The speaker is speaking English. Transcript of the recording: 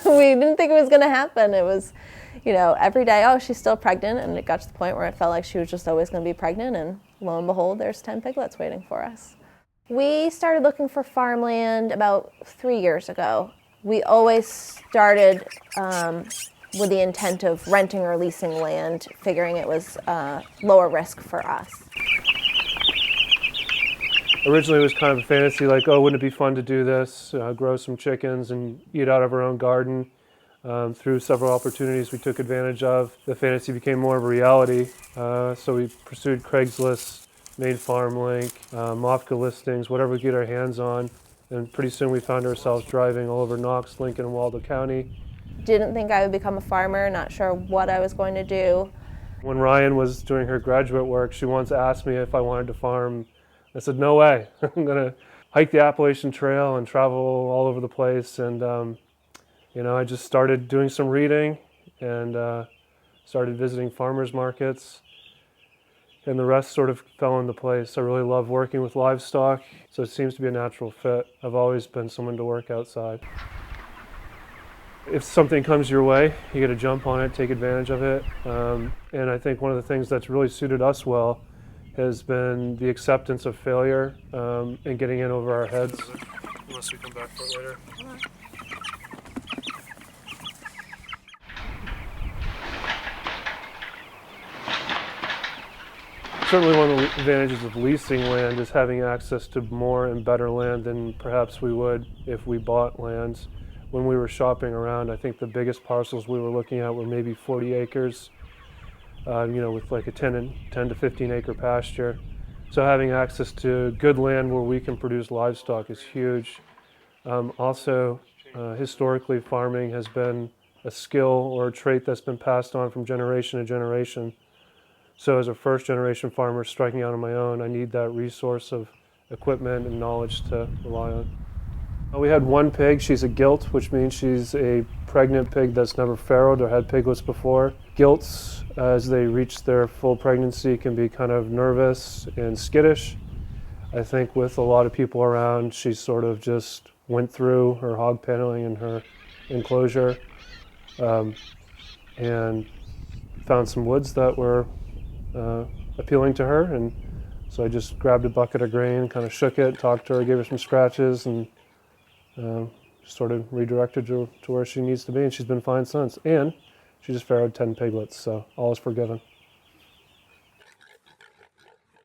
We didn't think it was going to happen. It was, every day, oh, she's still pregnant, and it got to the point where it felt like she was just always going to be pregnant, and lo and behold, there's 10 piglets waiting for us. We started looking for farmland about 3 years ago. We always started with the intent of renting or leasing land, figuring it was lower risk for us. Originally it was kind of a fantasy, like, oh, wouldn't it be fun to do this, grow some chickens and eat out of our own garden. Through several opportunities we took advantage of, the fantasy became more of a reality. So we pursued Craigslist, made FarmLink, Mofca listings, whatever we could get our hands on. And pretty soon we found ourselves driving all over Knox, Lincoln, and Waldo County. Didn't think I would become a farmer, not sure what I was going to do. When Ryan was doing her graduate work, she once asked me if I wanted to farm. I said, no way. I'm going to hike the Appalachian Trail and travel all over the place. And, I just started doing some reading and started visiting farmers markets. And the rest sort of fell into place. I really love working with livestock, so it seems to be a natural fit. I've always been someone to work outside. If something comes your way, you got to jump on it, take advantage of it. And I think one of the things that's really suited us well has been the acceptance of failure and getting in over our heads. Unless we come back for it later. Certainly one of the advantages of leasing land is having access to more and better land than perhaps we would if we bought lands. When we were shopping around, I think the biggest parcels we were looking at were maybe 40 acres, with like a 10 to 15 acre pasture. So having access to good land where we can produce livestock is huge. Also, historically, farming has been a skill or a trait that's been passed on from generation to generation. So as a first generation farmer striking out on my own, I need that resource of equipment and knowledge to rely on. We had one pig. She's a gilt, which means she's a pregnant pig that's never farrowed or had piglets before. Gilts, as they reach their full pregnancy, can be kind of nervous and skittish. I think with a lot of people around, she sort of just went through her hog paneling and her enclosure and found some woods that were appealing to her, and so I just grabbed a bucket of grain, kind of shook it, talked to her, gave her some scratches, and sort of redirected her to where she needs to be, and she's been fine since. And she just farrowed 10 piglets, so all is forgiven.